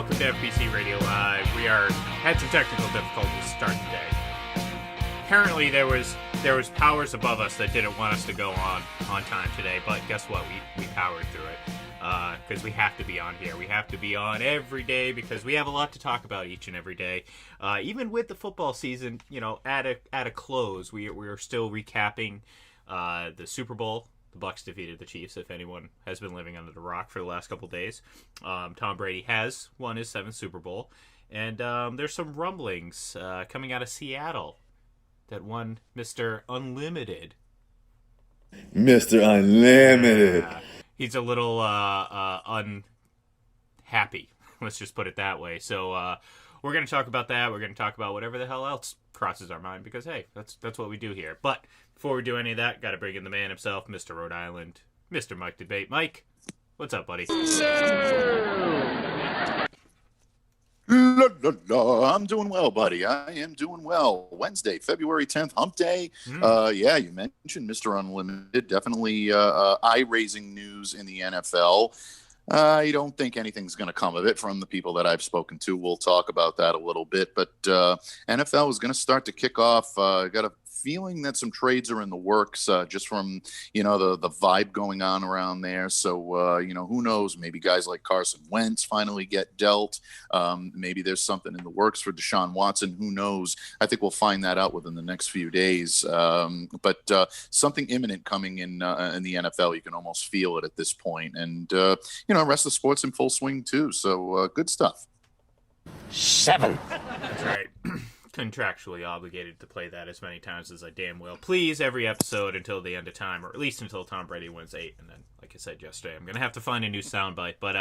welcome to FPC Radio Live. We had some technical difficulties to start today. Apparently there was powers above us that didn't want us to go on time today, but guess what? We powered through it. Because we have to be on here. We have to be on every day because we have a lot to talk about each and every day. Even with the football season, at a close, we're still recapping the Super Bowl. The Bucs defeated the Chiefs, if anyone has been living under the rock for the last couple days. Tom Brady has won his 7th Super Bowl. And there's some rumblings coming out of Seattle that one Mr. Unlimited. Mr. Unlimited. He's a little unhappy. Let's just put it that way. So we're going to talk about that. We're going to talk about whatever the hell else crosses our mind because, hey, that's what we do here. But before we do any of that, got to bring in the man himself, Mr. Rhode Island, Mr. Mike Debate. Mike, what's up, buddy? La, la, la. I'm doing well, buddy. I am doing well. Wednesday, February 10th, hump day. Yeah, you mentioned Mr. Unlimited. Definitely eye-raising news in the NFL. I don't think anything's going to come of it from the people that I've spoken to. We'll talk about that a little bit. But NFL is going to start to kick off. Got a feeling that some trades are in the works just from, the vibe going on around there. So, who knows? Maybe guys like Carson Wentz finally get dealt. Maybe there's something in the works for Deshaun Watson. Who knows? I think we'll find that out within the next few days. But something imminent coming in the NFL. You can almost feel it at this point. And, rest of the sports in full swing too. So good stuff. 7. That's right. Contractually obligated to play that as many times as I damn well please every episode until the end of time, or at least until Tom Brady wins 8. And then, like I said yesterday, I'm going to have to find a new soundbite. But,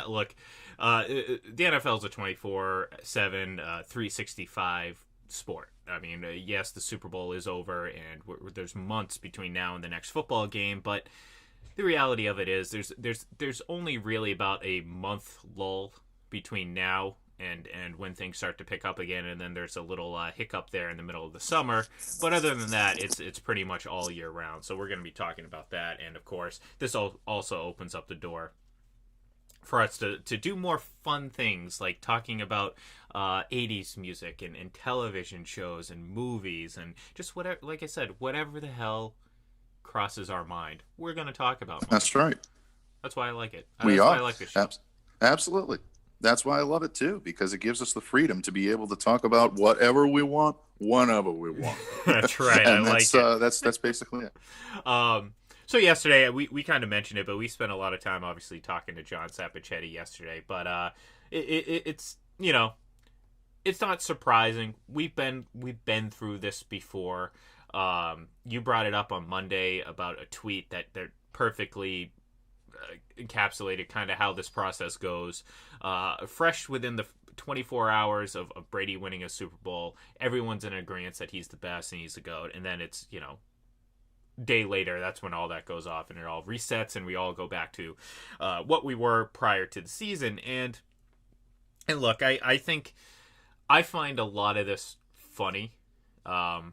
look, the NFL is a 24/7, 365 sport. I mean, yes, the Super Bowl is over, and there's months between now and the next football game, but the reality of it is there's only really about a month lull between now and when things start to pick up again, and then there's a little hiccup there in the middle of the summer. But other than that, it's pretty much all year round. So we're going to be talking about that, and of course, this also opens up the door for us to do more fun things like talking about 80s music and television shows and movies and just whatever. Like I said, whatever the hell crosses our mind, we're going to talk about. That's right. That's why I like it. Why I like this show. Absolutely. That's why I love it too, because it gives us the freedom to be able to talk about whatever we want, whenever we want. That's right. I like it. That's basically it. So yesterday we kind of mentioned it, but we spent a lot of time obviously talking to John Sapochetti yesterday. But it's it's not surprising. We've been through this before. You brought it up on Monday about a tweet that perfectly encapsulated kind of how this process goes. Fresh within the 24 hours of Brady winning a Super Bowl, everyone's in agreement that he's the best and he's the GOAT. And then it's, day later, that's when all that goes off and it all resets and we all go back to what we were prior to the season. And look, I think I find a lot of this funny. I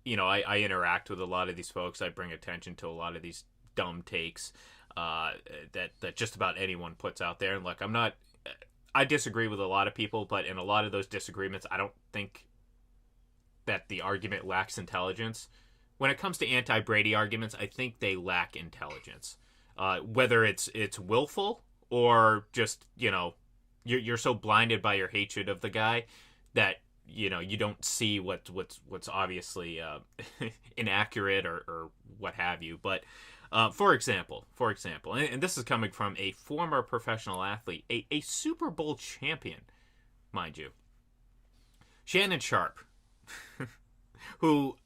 interact with a lot of these folks. I bring attention to a lot of these dumb takes that just about anyone puts out there. And look, I disagree with a lot of people, but in a lot of those disagreements, I don't think that the argument lacks intelligence. When it comes to anti-Brady arguments, I think they lack intelligence. Whether it's willful or just, you're so blinded by your hatred of the guy that you don't see what's obviously inaccurate or what have you. But for example, and this is coming from a former professional athlete, a Super Bowl champion, mind you, Shannon Sharp, who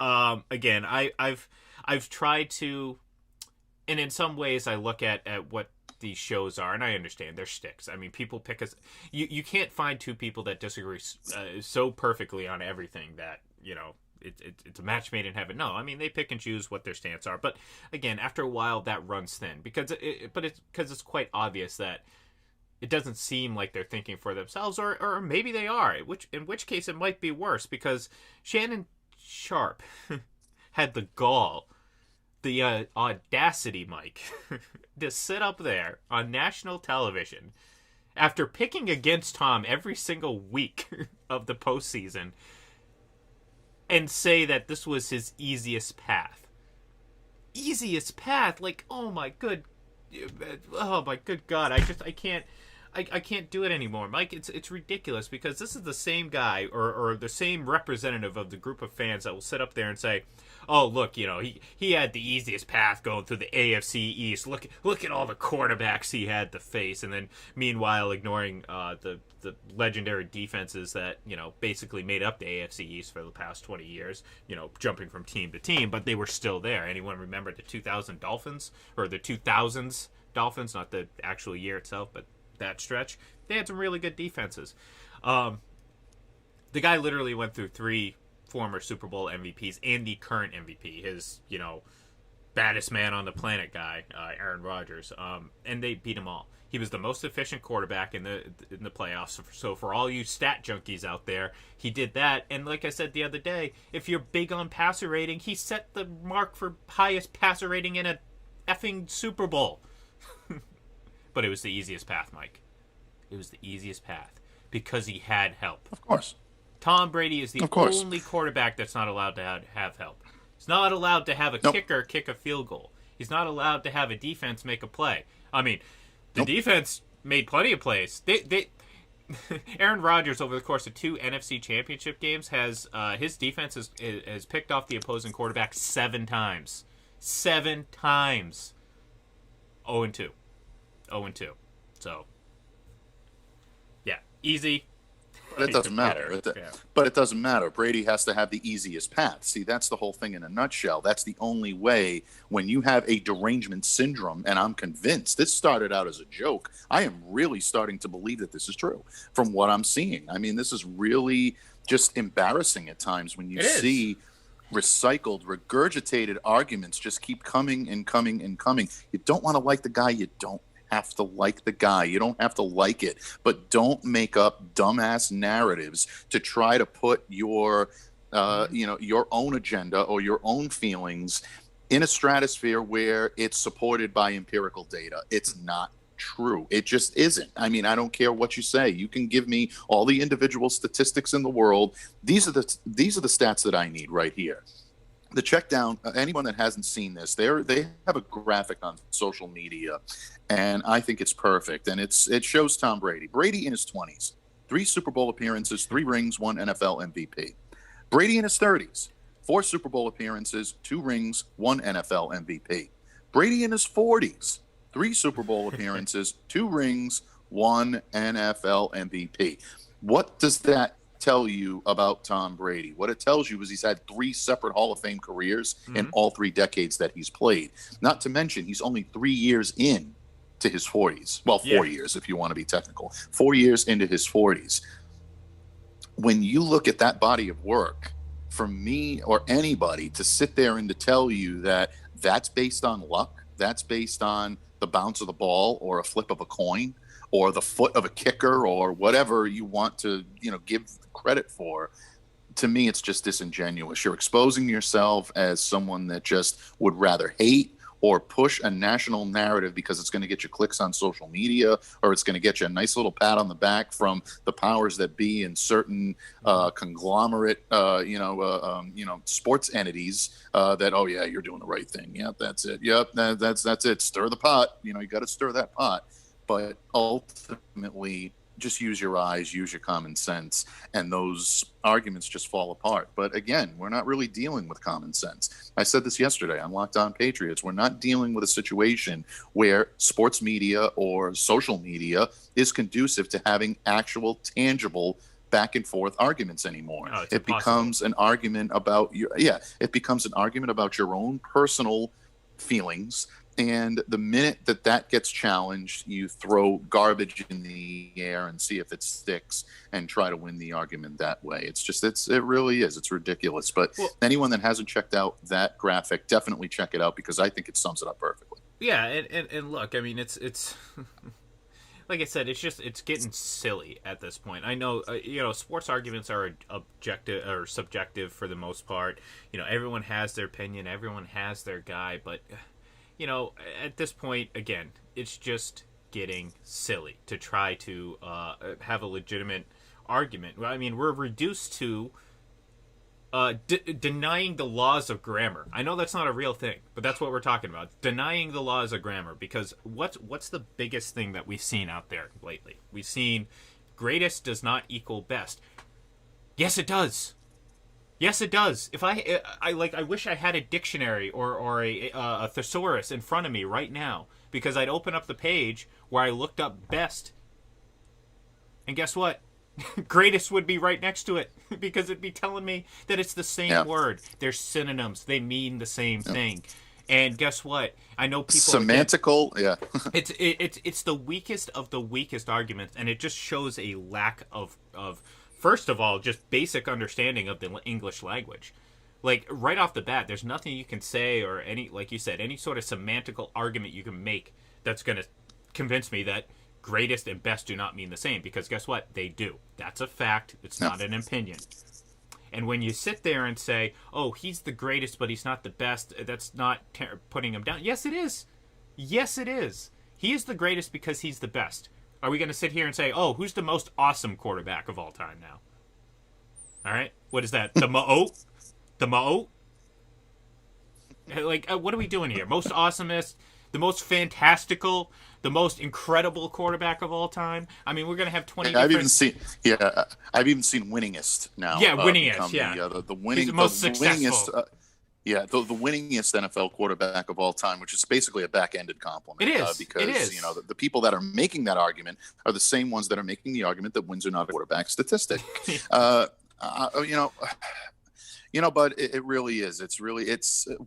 again I've tried to, and in some ways I look at what these shows are, and I understand they're shticks. I mean, people pick us. You can't find two people that disagree so perfectly on everything that it's a match made in heaven. No, I mean, they pick and choose what their stance are. But again, after a while, that runs thin because it's quite obvious that it doesn't seem like they're thinking for themselves, or maybe they are. In which case, it might be worse because Shannon Sharp had the gall, the audacity, Mike, to sit up there on national television after picking against Tom every single week of the postseason, and say that this was his easiest path. Easiest path? Like, oh my good God! I can't do it anymore, Mike. It's ridiculous, because this is the same guy or the same representative of the group of fans that will sit up there and say, "Oh, look, he had the easiest path going through the AFC East. Look at all the quarterbacks he had to face," and then meanwhile ignoring the legendary defenses that basically made up the AFC East for the past 20 years. Jumping from team to team, but they were still there. Anyone remember the 2000 Dolphins, or the 2000s Dolphins? Not the actual year itself, but that stretch, they had some really good defenses. The guy literally went through 3 former Super Bowl MVPs and the current MVP, his baddest man on the planet guy, Aaron Rodgers, and they beat him all. He was the most efficient quarterback in the playoffs. So for all you stat junkies out there, he did that. And like I said the other day, if you're big on passer rating, he set the mark for highest passer rating in a effing Super Bowl. But it was the easiest path, Mike. It was the easiest path because he had help. Of course. Tom Brady is the only quarterback that's not allowed to have help. He's not allowed to have a kicker kick a field goal. He's not allowed to have a defense make a play. I mean, the defense made plenty of plays. Aaron Rodgers, over the course of 2 NFC Championship games, has his defense has picked off the opposing quarterback 7 times. 7 times. 0-2. 0-2. So, yeah, easy. But it doesn't matter. But it doesn't matter. Brady has to have the easiest path. See, that's the whole thing in a nutshell. That's the only way when you have a derangement syndrome, and I'm convinced this started out as a joke. I am really starting to believe that this is true from what I'm seeing. I mean, this is really just embarrassing at times when you see recycled, regurgitated arguments just keep coming and coming and coming. You don't want to like the guy, you don't have to like the guy. You don't have to like it, but don't make up dumbass narratives to try to put your your own agenda or your own feelings in a stratosphere where it's supported by empirical data. It's not true. It just isn't. I mean, I don't care what you say. You can give me all the individual statistics in the world. These are the stats that I need right here. The check down, anyone that hasn't seen this, they have a graphic on social media, and I think it's perfect. And it shows Tom Brady. Brady in his 20s, 3 Super Bowl appearances, 3 rings, 1 NFL MVP. Brady in his 30s, 4 Super Bowl appearances, 2 rings, 1 NFL MVP. Brady in his 40s, 3 Super Bowl appearances, 2 rings, 1 NFL MVP. What does that tell you about Tom Brady? What it tells you is he's had 3 separate Hall of Fame careers in all 3 decades that he's played. Not to mention, he's only 3 years in to his 40s. Well, 4 years if you want to be technical. 4 years into his 40s. When you look at that body of work, for me or anybody to sit there and to tell you that that's based on luck, that's based on the bounce of the ball or a flip of a coin or the foot of a kicker or whatever you want to, give credit for, to me, it's just disingenuous. You're exposing yourself as someone that just would rather hate or push a national narrative because it's going to get you clicks on social media, or it's going to get you a nice little pat on the back from the powers that be in certain conglomerate, sports entities that, oh yeah, you're doing the right thing. Yep, that's it. Yep, that's it. Stir the pot. You got to stir that pot. But ultimately, just use your eyes, use your common sense, and those arguments just fall apart. But again, we're not really dealing with common sense. I said this yesterday on Locked On Patriots. We're not dealing with a situation where sports media or social media is conducive to having actual, tangible back and forth arguments anymore. No, it becomes an argument about it becomes an argument about your own personal feelings. And the minute that gets challenged, you throw garbage in the air and see if it sticks and try to win the argument that way. It really is. It's ridiculous. But anyone that hasn't checked out that graphic, definitely check it out because I think it sums it up perfectly. Yeah, and look, I mean, it's like I said, it's getting silly at this point. I know, sports arguments are objective or subjective for the most part. Everyone has their opinion, everyone has their guy, but at this point, again, it's just getting silly to try to have a legitimate argument. I mean, we're reduced to denying the laws of grammar. I know that's not a real thing, but that's what we're talking about. Denying the laws of grammar, because what's the biggest thing that we've seen out there lately? We've seen greatest does not equal best. Yes, it does. Yes, it does. If I wish I had a dictionary or a thesaurus in front of me right now, because I'd open up the page where I looked up best, and guess what? Greatest would be right next to it, because it'd be telling me that it's the same word. They're synonyms. They mean the same thing. And guess what? I know people semantical. It's the weakest of the weakest arguments, and it just shows a lack of first of all, just basic understanding of the English language. Like, right off the bat, there's nothing you can say, or any, like you said, any sort of semantical argument you can make that's going to convince me that greatest and best do not mean the same, because guess what? They do. That's a fact. It's not an opinion. And when you sit there and say, oh, he's the greatest, but he's not the best, that's not putting him down. Yes, it is. Yes, it is. He is the greatest because he's the best. Are we going to sit here and say, oh, who's the most awesome quarterback of all time now? All right. What is that? The Ma'o? The Ma'o? Like, what are we doing here? Most awesomest, the most fantastical, the most incredible quarterback of all time. I mean, we're going to have 20 I've different... I've even seen winningest now. Yeah, winningest, yeah. The winning, He's the most the successful. the winningest NFL quarterback of all time, which is basically a back-ended compliment. It is. Because, it is. The people that are making that argument are the same ones that are making the argument that wins are not a quarterback statistic. But it really is. It's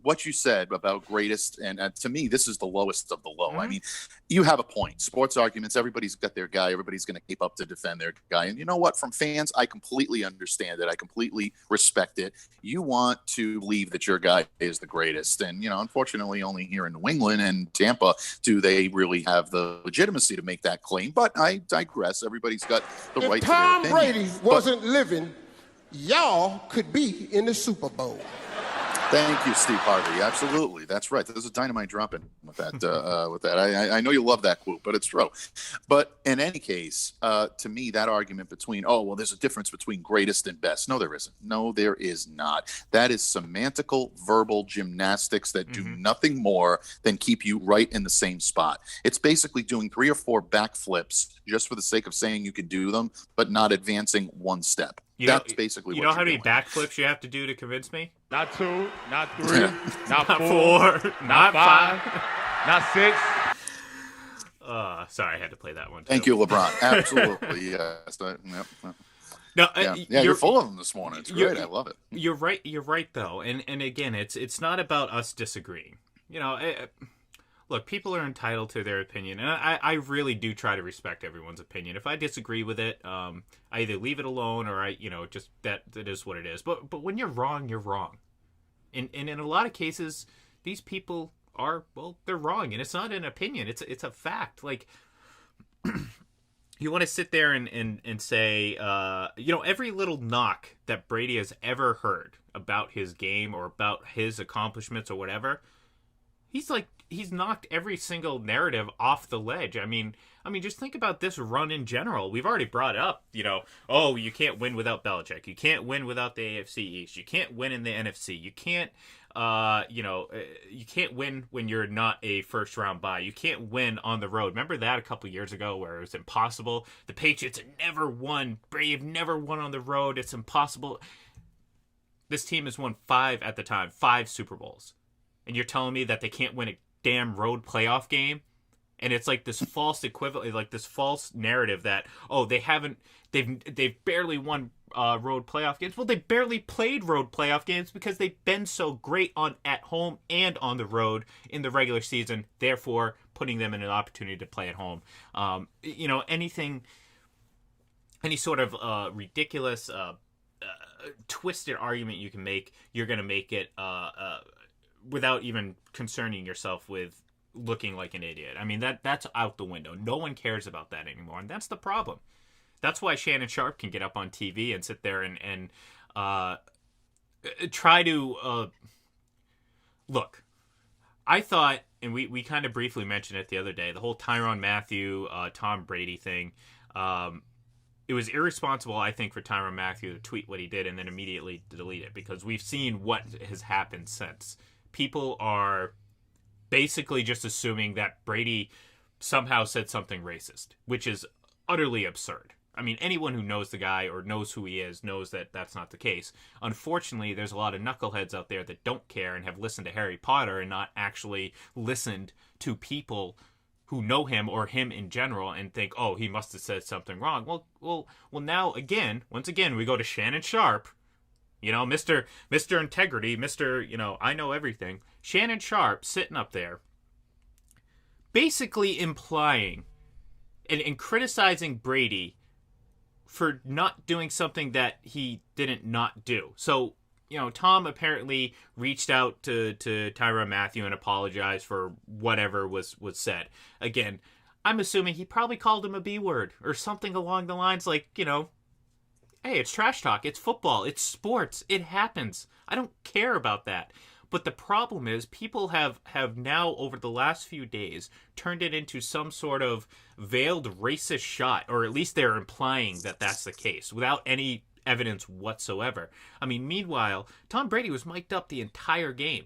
what you said about greatest. And to me, this is the lowest of the low. Mm-hmm. I mean, you have a point. Sports arguments, everybody's got their guy. Everybody's going to keep up to defend their guy. And you know what? From fans, I completely understand it. I completely respect it. You want to believe that your guy is the greatest. And, unfortunately, only here in New England and Tampa do they really have the legitimacy to make that claim. But I digress. Everybody's got the right to their opinion. If Tom Brady wasn't living, y'all could be in the Super Bowl. Thank you, Steve Harvey. Absolutely, that's right. There's a dynamite dropping with that. With that, I know you love that quote, but it's true. But in any case, to me, that argument between there's a difference between greatest and best. No, there isn't. No, there is not. That is semantical, verbal gymnastics that do nothing more than keep you right in the same spot. It's basically doing 3 or 4 backflips just for the sake of saying you can do them, but not advancing one step. That's basically what you know how many doing. backflips you have to do to convince me? Not 2, not 3, not 4, not 5, not 6. Sorry, I had to play that one. Thank you, LeBron. Absolutely, yes. No, you're full of them this morning. It's great. I love it. You're right. You're right, though. And again, it's not about us disagreeing. Look, people are entitled to their opinion, and I really do try to respect everyone's opinion. If I disagree with it, I either leave it alone or just that is what it is. But when you're wrong, you're wrong. And in a lot of cases, these people are, they're wrong, and it's not an opinion. It's a fact. Like, you want to sit there and say, every little knock that Brady has ever heard about his game or about his accomplishments or whatever, he's knocked every single narrative off the ledge. I mean, just think about this run in general. We've already brought up, you can't win without Belichick. You can't win without the AFC East. You can't win in the NFC. You can't, you can't win when you're not a first round bye. You can't win on the road. Remember that a couple years ago where it was impossible? The Patriots had never won. Brave never won on the road. It's impossible. This team has won 5 at the time, 5 Super Bowls. And you're telling me that they can't win a damn road playoff game? And it's like this false equivalent, like this false narrative that, they've barely won road playoff games. Well, they barely played road playoff games because they've been so great at home and on the road in the regular season, therefore putting them in an opportunity to play at home. Any sort of ridiculous, twisted argument you can make, you're going to make it without even concerning yourself with looking like an idiot. I mean, that's out the window. No one cares about that anymore, and that's the problem. That's why Shannon Sharp can get up on TV and sit there and try to look. I thought and we kind of briefly mentioned it the other day, the whole Tyrann Mathieu, Tom Brady thing. It was irresponsible, I think, for Tyrann Mathieu to tweet what he did and then immediately delete it, because we've seen what has happened since. People are basically just assuming that Brady somehow said something racist, which is utterly absurd. I mean, anyone who knows the guy or knows who he is knows that that's not the case. Unfortunately, there's a lot of knuckleheads out there that don't care and have listened to Harry Potter and not actually listened to people who know him or him in general and think, oh, he must have said something wrong. Well, now once again, we go to Shannon Sharp, Mr. Integrity, Mr. I know everything. Shannon Sharp sitting up there, basically implying and criticizing Brady for not doing something that he didn't not do. So, Tom apparently reached out to Tyrann Mathieu and apologized for whatever was said. Again, I'm assuming he probably called him a B word or something along the lines like, hey, it's trash talk. It's football. It's sports. It happens. I don't care about that. But the problem is people have now, over the last few days, turned it into some sort of veiled racist shot, or at least they're implying that that's the case, without any evidence whatsoever. I mean, meanwhile, Tom Brady was mic'd up the entire game.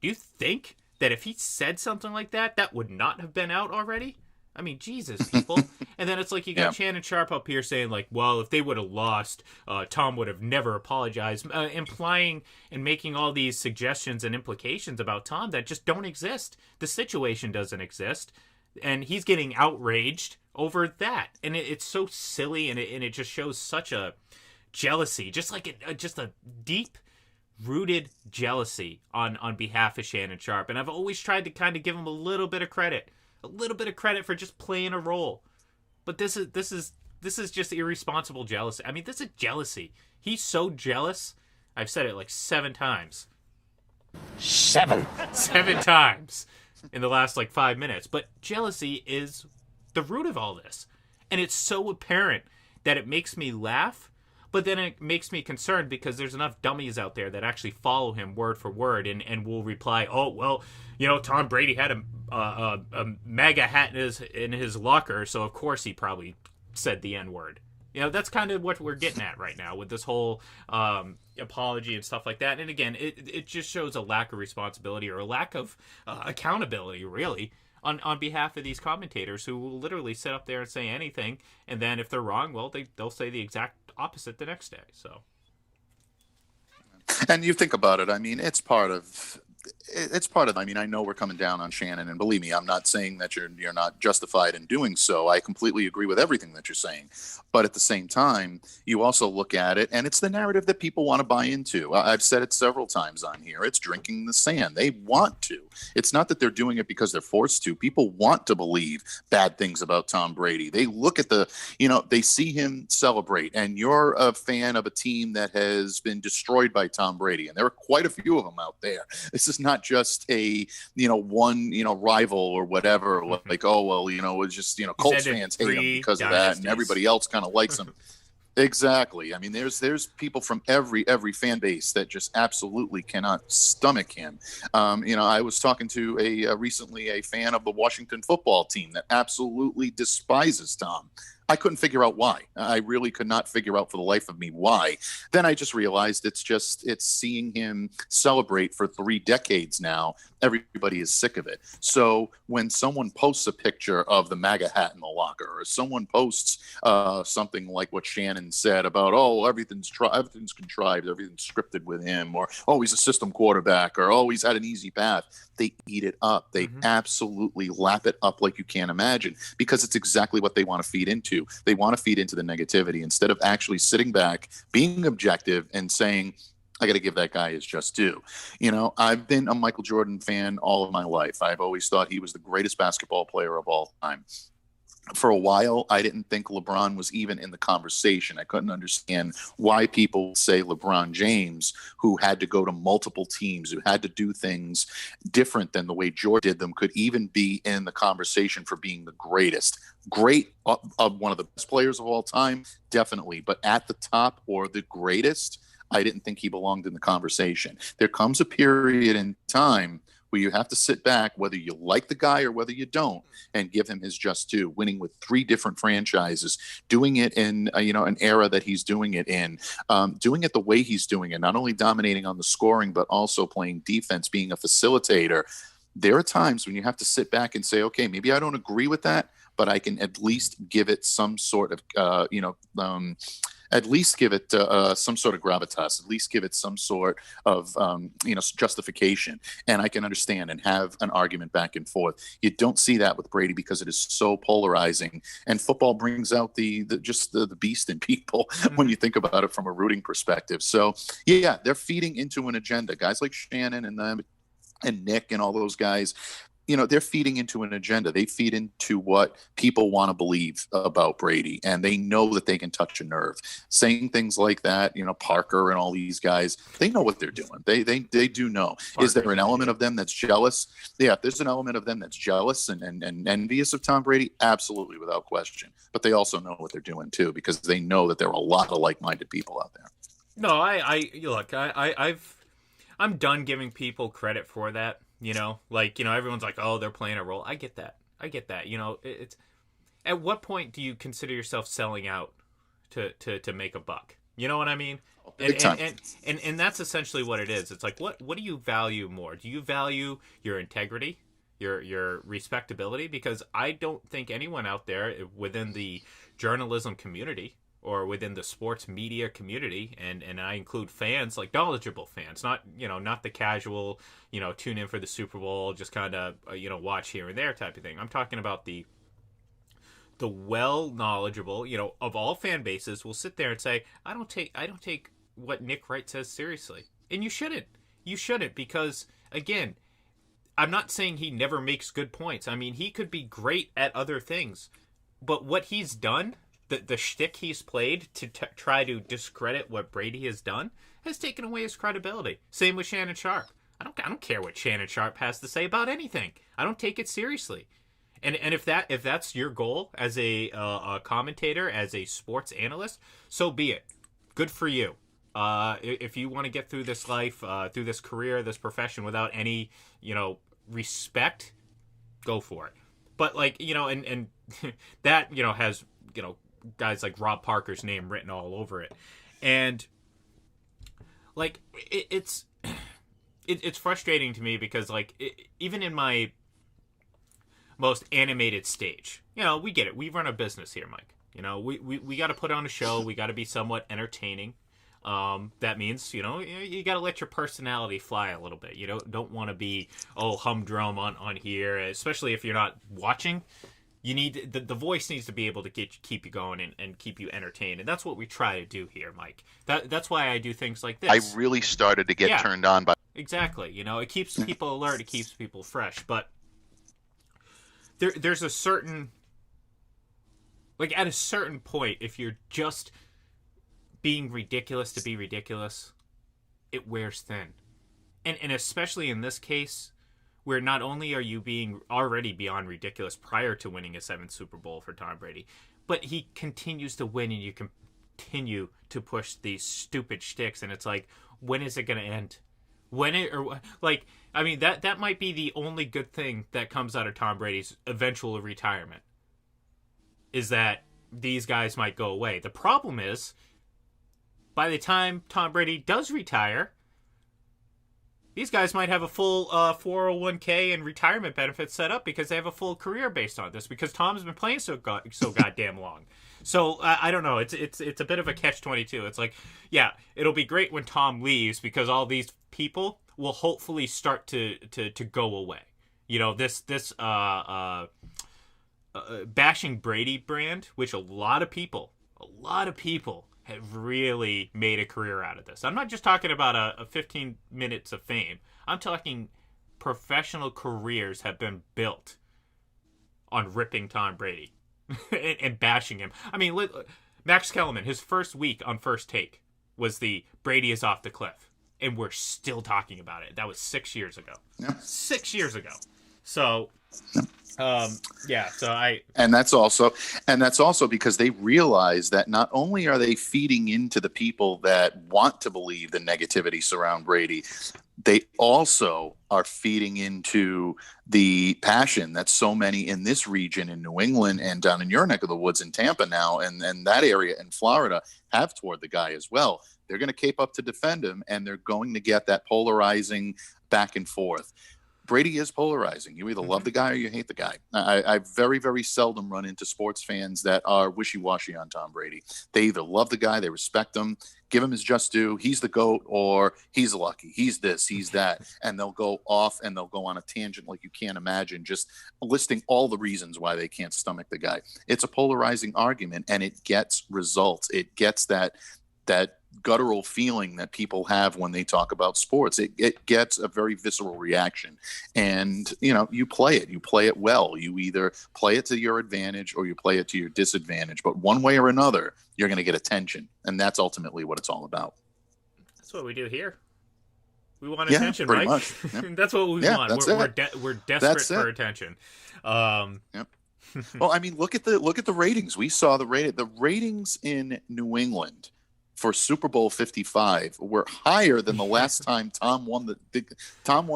Do you think that if he said something like that, that would not have been out already? I mean, Jesus, people. And then it's like you got Shannon Sharp up here saying, like, well, if they would have lost, Tom would have never apologized, implying and making all these suggestions and implications about Tom that just don't exist. The situation doesn't exist. And he's getting outraged over that. And it's so silly, and it just shows such a jealousy, just a deep-rooted jealousy on behalf of Shannon Sharp. And I've always tried to kind of give him a little bit of credit for just playing a role. But this is just irresponsible jealousy. I mean, this is jealousy. He's so jealous. I've said it like 7 times. 7 times in the last like 5 minutes. But jealousy is the root of all this. And it's so apparent that it makes me laugh, but then it makes me concerned because there's enough dummies out there that actually follow him word for word and will reply, oh, well, Tom Brady had a MAGA hat in his locker, so of course he probably said the N-word. That's kind of what we're getting at right now with this whole apology and stuff like that. And again, it just shows a lack of responsibility or a lack of accountability, really, on behalf of these commentators who will literally sit up there and say anything, and then if they're wrong, well, they'll say the exact opposite the next day. So, and you think about it, I mean, it's part of. I mean, I know we're coming down on Shannon, and believe me, I'm not saying that you're not justified in doing so. I completely agree with everything that you're saying. But at the same time, you also look at it, and it's the narrative that people want to buy into. I've said it several times on here. It's drinking the sand. They want to. It's not that they're doing it because they're forced to. People want to believe bad things about Tom Brady. They look at they see him celebrate, and you're a fan of a team that has been destroyed by Tom Brady, and there are quite a few of them out there. This is not just a one rival or whatever, like, oh well, it's just Colts fans hate him because of that, and everybody else kind of likes him. Exactly. I mean, there's people from every fan base that just absolutely cannot stomach him. I was talking to recently a fan of the Washington football team that absolutely despises Tom. I couldn't figure out why. I really could not figure out for the life of me why. Then I just realized it's seeing him celebrate for 3 decades now. Everybody is sick of it. So when someone posts a picture of the MAGA hat in the locker, or someone posts something like what Shannon said about, oh, everything's contrived, everything's scripted with him, or, oh, he's a system quarterback, or, oh, he's had an easy path, they eat it up. They absolutely lap it up like you can't imagine, because it's exactly what they want to feed into. They want to feed into the negativity instead of actually sitting back, being objective, and saying, I got to give that guy his just due. I've been a Michael Jordan fan all of my life. I've always thought he was the greatest basketball player of all time. For a while, I didn't think LeBron was even in the conversation. I couldn't understand why people say LeBron James, who had to go to multiple teams, who had to do things different than the way Jordan did them, could even be in the conversation for being the greatest. Great, one of the best players of all time, definitely. But at the top, or the greatest, I didn't think he belonged in the conversation. There comes a period in time where you have to sit back, whether you like the guy or whether you don't, and give him his just due. Winning with 3 different franchises, doing it in an era that he's doing it in, doing it the way he's doing it, not only dominating on the scoring but also playing defense, being a facilitator. There are times when you have to sit back and say, okay, maybe I don't agree with that, but I can at least give it some sort of, at least give it some sort of gravitas, at least give it some sort of, justification. And I can understand and have an argument back and forth. You don't see that with Brady because it is so polarizing. And football brings out the beast in people when you think about it from a rooting perspective. So, yeah, they're feeding into an agenda. Guys like Shannon and them and Nick and all those guys, they're feeding into an agenda. They feed into what people want to believe about Brady, and they know that they can touch a nerve. Saying things like that, Parker and all these guys, they know what they're doing. They do know. Is there an element of them that's jealous? Yeah, if there's an element of them that's jealous and envious of Tom Brady, absolutely, without question. But they also know what they're doing too, because they know that there are a lot of like-minded people out there. No, look, I'm done giving people credit for that. Everyone's like, oh, they're playing a role. I get that. It's at what point do you consider yourself selling out to make a buck? You know what I mean? And that's essentially what it is. It's like, what do you value more? Do you value your integrity, your respectability? Because I don't think anyone out there within the journalism community or within the sports media community, and I include fans, like knowledgeable fans, not the casual, tune in for the Super Bowl, just kind of watch here and there type of thing. I'm talking about the well knowledgeable, of all fan bases will sit there and say, I don't take what Nick Wright says seriously. And you shouldn't, because again, I'm not saying he never makes good points. I mean, he could be great at other things, but what he's done, the shtick he's played to try to discredit what Brady has done, has taken away his credibility. Same with Shannon Sharp. I don't care what Shannon Sharp has to say about anything. I don't take it seriously. And if that's your goal as a commentator, as a sports analyst, so be it. Good for you. If you want to get through this life, through this career, this profession without any respect, go for it. But and that has guys like Rob Parker's name written all over it, and it's frustrating to me because even in my most animated stage, we get it. We run a business here, Mike. We got to put on a show. We got to be somewhat entertaining. That means you got to let your personality fly a little bit. You don't want to be humdrum on here, especially if you're not watching. You need the voice needs to be able to keep you going and keep you entertained, and that's what we try to do here, Mike. That's why I do things like this. I really started to get turned on by exactly. It keeps people alert, it keeps people fresh. But there's a certain at a certain point, if you're just being ridiculous to be ridiculous, it wears thin, and especially in this case, where not only are you being already beyond ridiculous prior to winning a 7th Super Bowl for Tom Brady, but he continues to win and you continue to push these stupid shticks, and it's like, when is it going to end? That might be the only good thing that comes out of Tom Brady's eventual retirement, is that these guys might go away. The problem is, by the time Tom Brady does retire, these guys might have a full 401k and retirement benefits set up because they have a full career based on this, because Tom's been playing so goddamn long. So I don't know. It's a bit of a catch-22. It's like, yeah, it'll be great when Tom leaves because all these people will hopefully start to go away. This bashing Brady brand, which a lot of people have really made a career out of this. I'm not just talking about a 15 minutes of fame. I'm talking professional careers have been built on ripping Tom Brady and bashing him. I mean, Max Kellerman, his first week on First Take was the Brady is off the cliff, and we're still talking about it. That was 6 years ago. Yeah. 6 years ago. So... and that's also because they realize that not only are they feeding into the people that want to believe the negativity surround Brady, they also are feeding into the passion that so many in this region in New England and down in your neck of the woods in Tampa now and that area in Florida have toward the guy as well. They're going to cape up to defend him, and they're going to get that polarizing back and forth. Brady is polarizing. You either love the guy or you hate the guy. I very, very seldom run into sports fans that are wishy-washy on Tom Brady. They either love the guy, they respect him, give him his just due, he's the GOAT, or he's lucky, he's this, he's that. And they'll go off and they'll go on a tangent like you can't imagine, just listing all the reasons why they can't stomach the guy. It's a polarizing argument, and it gets results. It gets that guttural feeling that people have when they talk about sports. It gets a very visceral reaction, and you play it well. You either play it to your advantage or you play it to your disadvantage, but one way or another you're going to get attention, and that's ultimately what it's all about. That's what we do here. We want attention, pretty Mike. Much. Yeah. That's what we want. We're desperate for attention. Yep. Well, I mean, look at the ratings. We saw the ratings in New England for Super Bowl 55 were higher than the last time Tom won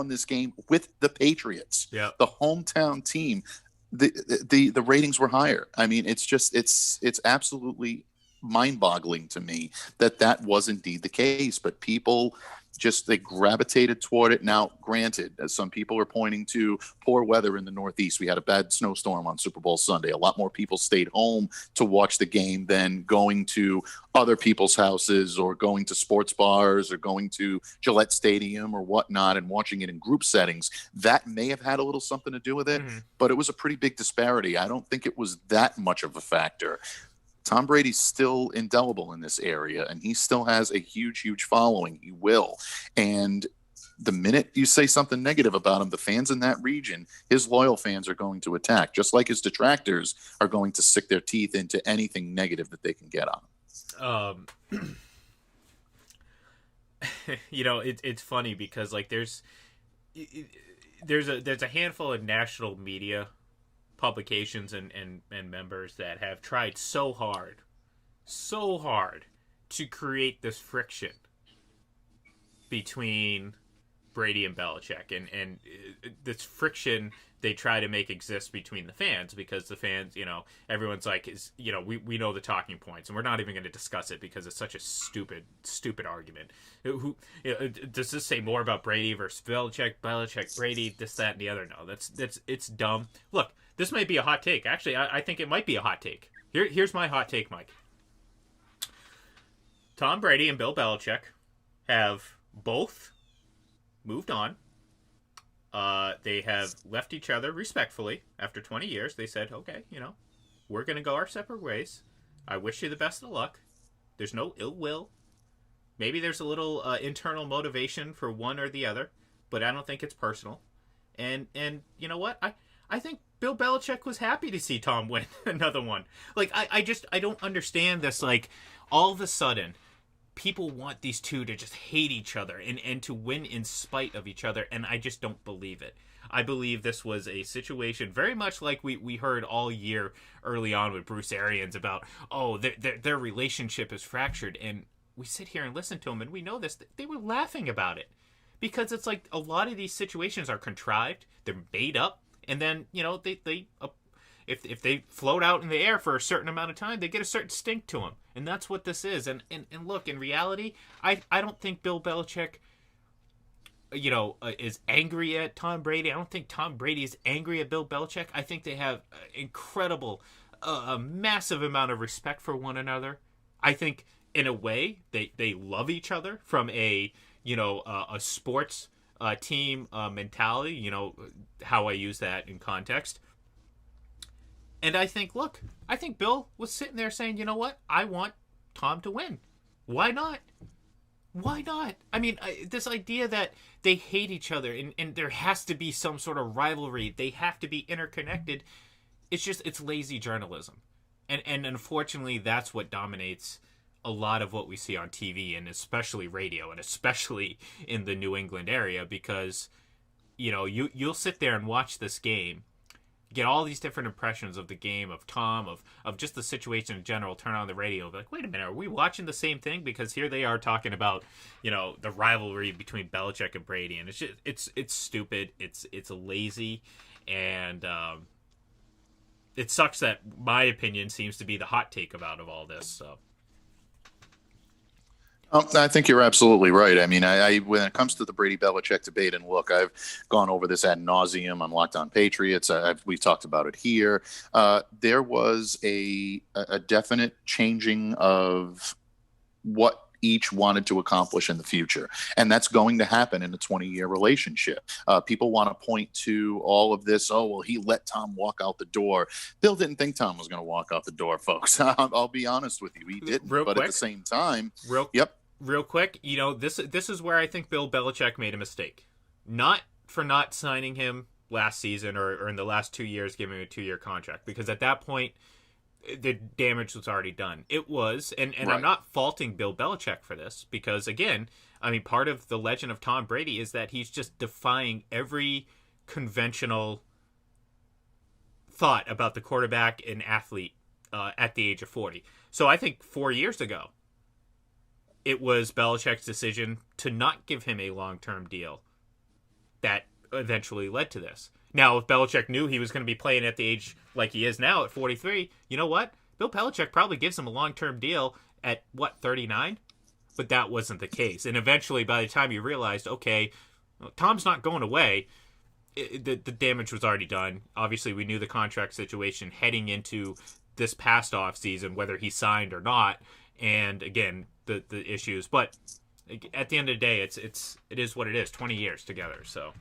this game with the Patriots. Yeah. The hometown team. The ratings were higher. I mean, it's absolutely mind-boggling to me that was indeed the case, but people they gravitated toward it. Now, granted, as some people are pointing to poor weather in the Northeast, we had a bad snowstorm on Super Bowl Sunday. A lot more people stayed home to watch the game than going to other people's houses or going to sports bars or going to Gillette Stadium or whatnot and watching it in group settings. That may have had a little something to do with it, but it was a pretty big disparity. I don't think it was that much of a factor. Tom Brady's still indelible in this area, and he still has a huge, huge following. He will. And the minute you say something negative about him, the fans in that region, his loyal fans, are going to attack, just like his detractors are going to stick their teeth into anything negative that they can get on him. It's funny because like there's a handful of national media publications and members that have tried so hard to create this friction between Brady and Belichick, and this friction they try to make exist between the fans, because the fans, everyone's like, we know the talking points, and we're not even going to discuss it because it's such a stupid argument. Does this say more about Brady versus Belichick, Brady, this, that, and the other? No, it's dumb. Look, this might be a hot take. Actually, I think it might be a hot take. Here's my hot take, Mike. Tom Brady and Bill Belichick have both moved on. They have left each other respectfully after 20 years. They said, okay, we're going to go our separate ways. I wish you the best of luck. There's no ill will. Maybe there's a little internal motivation for one or the other, but I don't think it's personal. And you know what? I think Bill Belichick was happy to see Tom win another one. Like, I don't understand this. Like, all of a sudden, people want these two to just hate each other and to win in spite of each other, and I just don't believe it. I believe this was a situation very much like we heard all year early on with Bruce Arians about, their relationship is fractured, and we sit here and listen to them, and we know this. They were laughing about it because it's like a lot of these situations are contrived, they're made up, and then, if they float out in the air for a certain amount of time, they get a certain stink to them. And that's what this is. And look, in reality, I don't think Bill Belichick, is angry at Tom Brady. I don't think Tom Brady is angry at Bill Belichick. I think they have incredible, a massive amount of respect for one another. I think, in a way, they love each other from a sports team mentality, how I use that in context. And I think Bill was sitting there saying, you know what? I want Tom to win. Why not? I mean, this idea that they hate each other and there has to be some sort of rivalry, they have to be interconnected, it's lazy journalism. And unfortunately, that's what dominates a lot of what we see on TV, and especially radio, and especially in the New England area, because, you'll sit there and watch this game. get all these different impressions of the game, of Tom, of just the situation in general, turn on the radio, be like, wait a minute, are we watching the same thing? Because here they are talking about, the rivalry between Belichick and Brady, and it's just, it's stupid, it's lazy, and it sucks that my opinion seems to be the hot take about of all this, so. I think you're absolutely right. I mean, I when it comes to the Brady Belichick debate, and look, I've gone over this ad nauseum on Locked On Patriots. We've talked about it here. There was a definite changing of what each wanted to accomplish in the future, and that's going to happen in a 20-year relationship. People want to point to all of this. Oh, well, he let Tom walk out the door. Bill didn't think Tom was going to walk out the door, folks. I'll be honest with you, he didn't. But at the same time, Real quick, this is where I think Bill Belichick made a mistake. Not for not signing him last season or in the last 2 years, giving him a 2-year contract, because at that point, the damage was already done. It was, and right. I'm not faulting Bill Belichick for this, because again, I mean, part of the legend of Tom Brady is that he's just defying every conventional thought about the quarterback and athlete at the age of 40. So I think 4 years ago, it was Belichick's decision to not give him a long-term deal that eventually led to this. Now, if Belichick knew he was going to be playing at the age like he is now at 43, you know what? Bill Belichick probably gives him a long-term deal at, 39? But that wasn't the case. And eventually, by the time you realized, okay, Tom's not going away, the damage was already done. Obviously, we knew the contract situation heading into this past offseason, whether he signed or not. And again, the issues, but at the end of the day, it is what it is. 20 years together, so.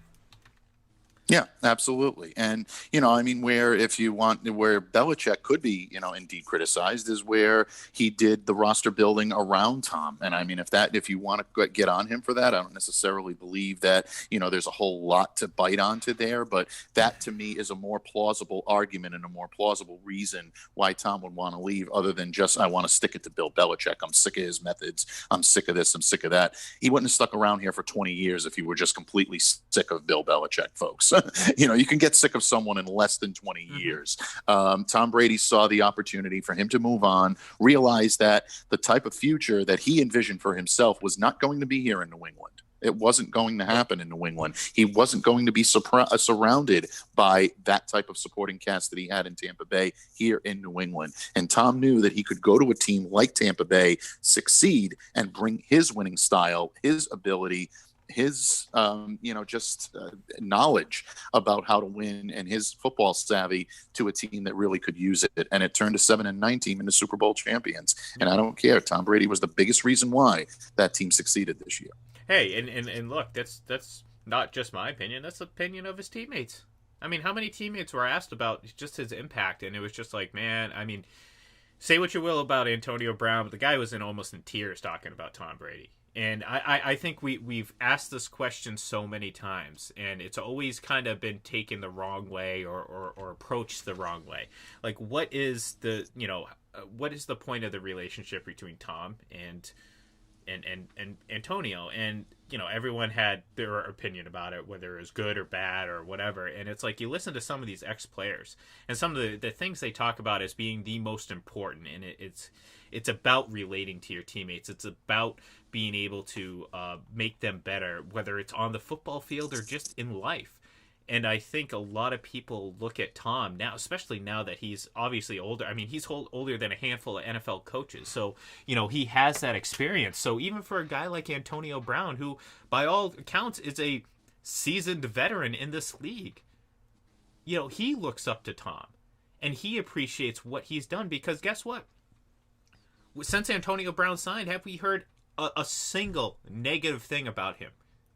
Yeah, absolutely. And, I mean, where Belichick could be, indeed criticized is where he did the roster building around Tom. And I mean, if you want to get on him for that, I don't necessarily believe that, there's a whole lot to bite onto there. But that to me is a more plausible argument and a more plausible reason why Tom would want to leave, other than just, I want to stick it to Bill Belichick. I'm sick of his methods. I'm sick of this. I'm sick of that. He wouldn't have stuck around here for 20 years if he were just completely sick of Bill Belichick, folks. You can get sick of someone in less than 20 years. Tom Brady saw the opportunity for him to move on, realized that the type of future that he envisioned for himself was not going to be here in New England. It wasn't going to happen in New England. He wasn't going to be surrounded by that type of supporting cast that he had in Tampa Bay here in New England. And Tom knew that he could go to a team like Tampa Bay, succeed, and bring his winning style, his ability, his knowledge about how to win, and his football savvy to a team that really could use it. And it turned a 7-9 team into Super Bowl champions. And I don't care. Tom Brady was the biggest reason why that team succeeded this year. Hey, and look, that's not just my opinion. That's the opinion of his teammates. I mean, how many teammates were asked about just his impact? And it was just like, man, I mean, say what you will about Antonio Brown, but the guy was almost in tears talking about Tom Brady. And I think we've asked this question so many times, and it's always kind of been taken the wrong way or approached the wrong way. Like, what is the point of the relationship between Tom and Antonio? And everyone had their opinion about it, whether it was good or bad or whatever. And it's like, you listen to some of these ex-players and some of the things they talk about as being the most important, and it's about relating to your teammates. It's about being able to make them better, whether it's on the football field or just in life. And I think a lot of people look at Tom now, especially now that he's obviously older. I mean, he's older than a handful of NFL coaches. So, he has that experience. So even for a guy like Antonio Brown, who by all accounts is a seasoned veteran in this league, he looks up to Tom and he appreciates what he's done, because guess what? Since Antonio Brown signed, have we heard a single negative thing about him?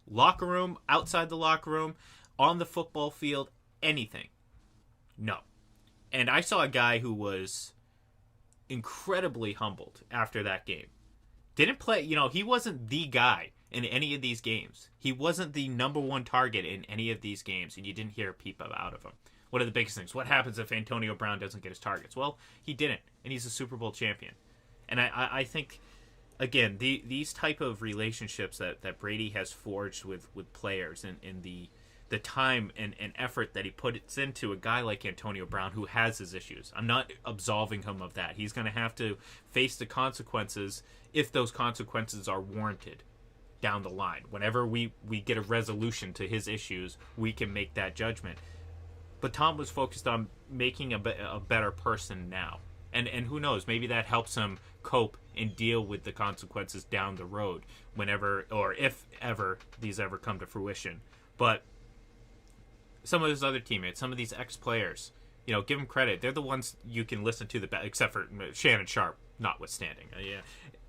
Locker room, outside the locker room, on the football field, anything? No. And I saw a guy who was incredibly humbled after that game. Didn't play, he wasn't the guy in any of these games. He wasn't the number one target in any of these games, and you didn't hear a peep out of him. What are the biggest things? What happens if Antonio Brown doesn't get his targets? Well, he didn't, and he's a Super Bowl champion. And I think, again, these type of relationships that Brady has forged with players and the the time and effort that he puts into a guy like Antonio Brown, who has his issues. I'm not absolving him of that. He's going to have to face the consequences if those consequences are warranted down the line. Whenever we get a resolution to his issues, we can make that judgment. But Tom was focused on making a better person now. And who knows, maybe that helps him cope and deal with the consequences down the road, whenever or if ever these ever come to fruition. But some of his other teammates, some of these ex-players, give them credit. They're the ones you can listen to the best, except for Shannon Sharp, notwithstanding. Yeah,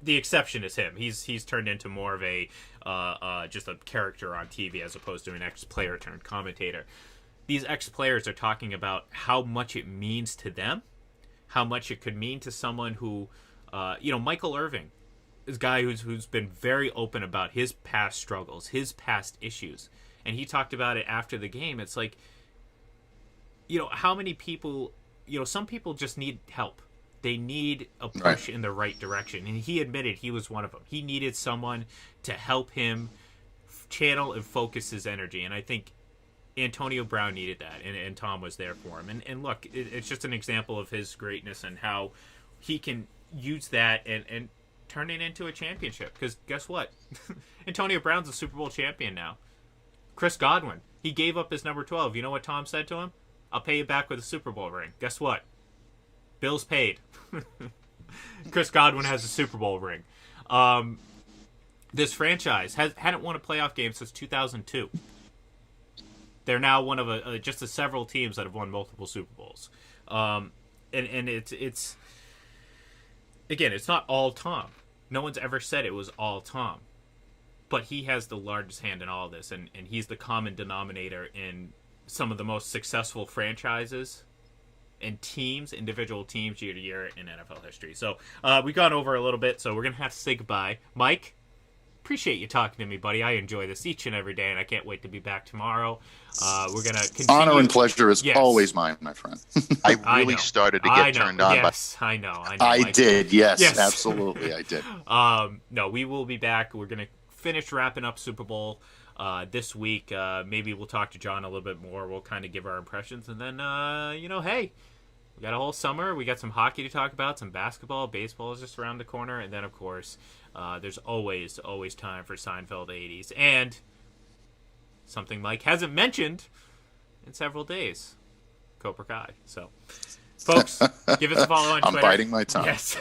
the exception is him. He's turned into more of a just a character on TV as opposed to an ex-player turned commentator. These ex-players are talking about how much it means to them, how much it could mean to someone who, Michael Irving, this guy who's been very open about his past struggles, his past issues. And he talked about it after the game. It's like, how many people, some people just need help. They need a push in the right direction. And he admitted he was one of them. He needed someone to help him channel and focus his energy. And I think Antonio Brown needed that. And Tom was there for him. And look, it's just an example of his greatness and how he can use that and turn it into a championship. Because guess what? Antonio Brown's a Super Bowl champion now. Chris Godwin, he gave up his number 12. You know what Tom said to him? I'll pay you back with a Super Bowl ring. Guess what? Bill's paid. Chris Godwin has a Super Bowl ring. This franchise hadn't won a playoff game since 2002. They're now one of just the several teams that have won multiple Super Bowls. And it's again, it's not all Tom. No one's ever said it was all Tom. But he has the largest hand in all of this, and he's the common denominator in some of the most successful franchises and teams, individual teams, year to year in NFL history. So we've gone over a little bit, so we're going to have to say goodbye. Mike, appreciate you talking to me, buddy. I enjoy this each and every day, and I can't wait to be back tomorrow. We're going to continue. Honor and pleasure is always mine, my friend. I really started to get turned on. Yes, I know. I did, yes, absolutely, I did. No, we will be back. We're going to finish wrapping up Super Bowl this week. Maybe we'll talk to John a little bit more. We'll kind of give our impressions, and then hey, we got a whole summer. We got some hockey to talk about, some basketball. Baseball is just around the corner, and then of course there's always time for Seinfeld 80s and something Mike hasn't mentioned in several days, Cobra Kai. So folks, give us a follow on Twitter. I'm biting my tongue. Yes.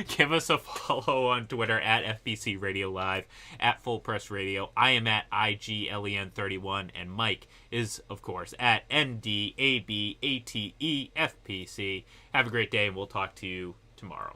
Give us a follow on Twitter at FBC Radio Live, at Full Press Radio. I am at IGLEN31, and Mike is, of course, at NDABATEFPC. Have a great day, and we'll talk to you tomorrow.